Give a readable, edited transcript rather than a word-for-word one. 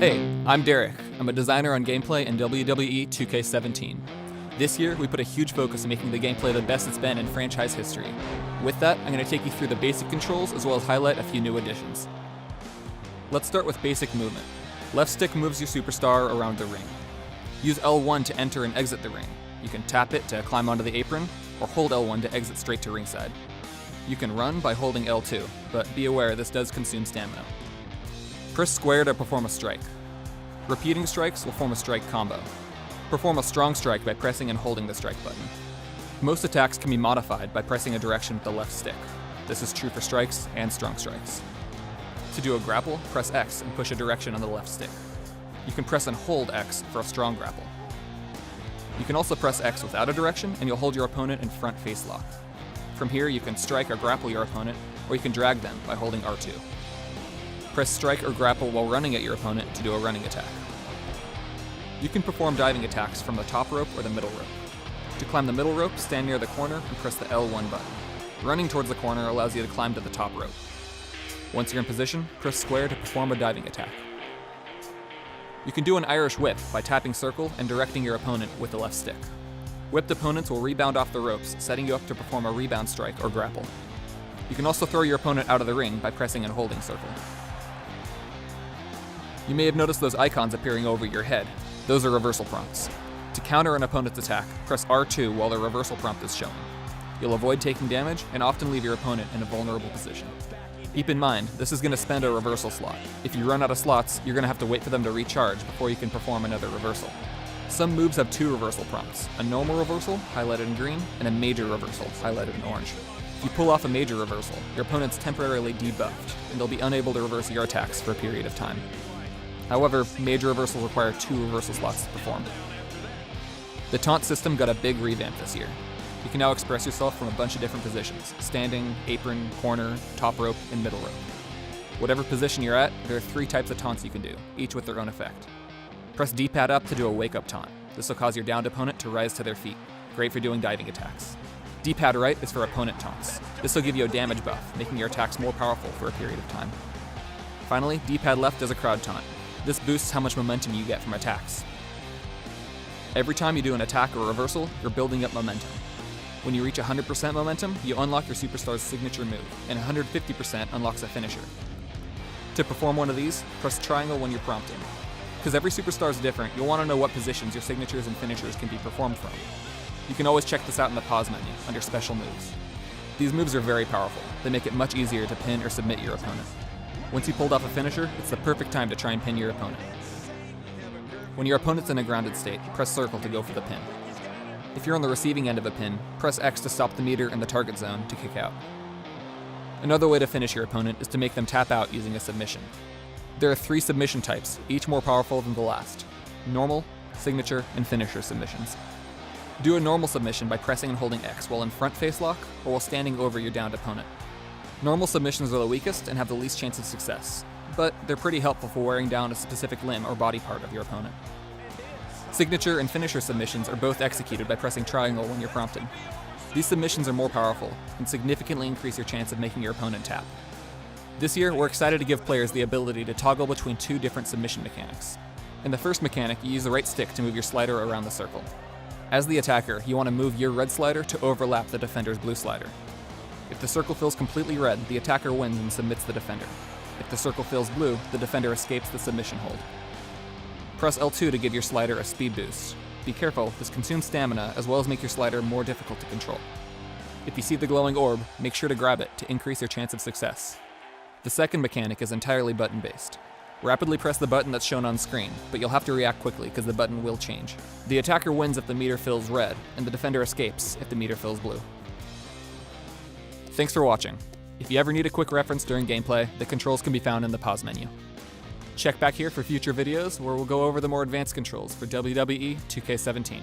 Hey, I'm Derek. I'm a designer on gameplay in WWE 2K17. This year, we put a huge focus on making the gameplay the best it's been in franchise history. With that, I'm going to take you through the basic controls as well as highlight a few new additions. Let's start with basic movement. Left stick moves your superstar around the ring. Use L1 to enter and exit the ring. You can tap it to climb onto the apron, or hold L1 to exit straight to ringside. You can run by holding L2, but be aware this does consume stamina. Press square to perform a strike. Repeating strikes will form a strike combo. Perform a strong strike by pressing and holding the strike button. Most attacks can be modified by pressing a direction with the left stick. This is true for strikes and strong strikes. To do a grapple, press X and push a direction on the left stick. You can press and hold X for a strong grapple. You can also press X without a direction and you'll hold your opponent in front face lock. From here you can strike or grapple your opponent, or you can drag them by holding R2. Press strike or grapple while running at your opponent to do a running attack. You can perform diving attacks from the top rope or the middle rope. To climb the middle rope, stand near the corner and press the L1 button. Running towards the corner allows you to climb to the top rope. Once you're in position, press square to perform a diving attack. You can do an Irish whip by tapping circle and directing your opponent with the left stick. Whipped opponents will rebound off the ropes, setting you up to perform a rebound strike or grapple. You can also throw your opponent out of the ring by pressing and holding circle. You may have noticed those icons appearing over your head. Those are reversal prompts. To counter an opponent's attack, press R2 while the reversal prompt is shown. You'll avoid taking damage and often leave your opponent in a vulnerable position. Keep in mind, this is going to spend a reversal slot. If you run out of slots, you're going to have to wait for them to recharge before you can perform another reversal. Some moves have two reversal prompts, a normal reversal, highlighted in green, and a major reversal, highlighted in orange. If you pull off a major reversal, your opponent's temporarily debuffed, and they'll be unable to reverse your attacks for a period of time. However, major reversals require two reversal slots to perform. The taunt system got a big revamp this year. You can now express yourself from a bunch of different positions: standing, apron, corner, top rope, and middle rope. Whatever position you're at, there are 3 types of taunts you can do, each with their own effect. Press D-pad up to do a wake-up taunt. This will cause your downed opponent to rise to their feet. Great for doing diving attacks. D-pad right is for opponent taunts. This will give you a damage buff, making your attacks more powerful for a period of time. Finally, D-pad left does a crowd taunt. This boosts how much momentum you get from attacks. Every time you do an attack or reversal, you're building up momentum. When you reach 100% momentum, you unlock your superstar's signature move, and 150% unlocks a finisher. To perform one of these, press triangle when you're prompted. Because every superstar is different, you'll want to know what positions your signatures and finishers can be performed from. You can always check this out in the pause menu, under special moves. These moves are very powerful. They make it much easier to pin or submit your opponent. Once you pulled off a finisher, it's the perfect time to try and pin your opponent. When your opponent's in a grounded state, press circle to go for the pin. If you're on the receiving end of a pin, press X to stop the meter in the target zone to kick out. Another way to finish your opponent is to make them tap out using a submission. There are 3 submission types, each more powerful than the last: normal, signature, and finisher submissions. Do a normal submission by pressing and holding X while in front face lock or while standing over your downed opponent. Normal submissions are the weakest and have the least chance of success, but they're pretty helpful for wearing down a specific limb or body part of your opponent. Signature and finisher submissions are both executed by pressing triangle when you're prompted. These submissions are more powerful and significantly increase your chance of making your opponent tap. This year, we're excited to give players the ability to toggle between 2 different submission mechanics. In the first mechanic, you use the right stick to move your slider around the circle. As the attacker, you want to move your red slider to overlap the defender's blue slider. If the circle fills completely red, the attacker wins and submits the defender. If the circle fills blue, the defender escapes the submission hold. Press L2 to give your slider a speed boost. Be careful, this consumes stamina as well as make your slider more difficult to control. If you see the glowing orb, make sure to grab it to increase your chance of success. The second mechanic is entirely button-based. Rapidly press the button that's shown on screen, but you'll have to react quickly because the button will change. The attacker wins if the meter fills red, and the defender escapes if the meter fills blue. Thanks for watching. If you ever need a quick reference during gameplay, the controls can be found in the pause menu. Check back here for future videos where we'll go over the more advanced controls for WWE 2K17.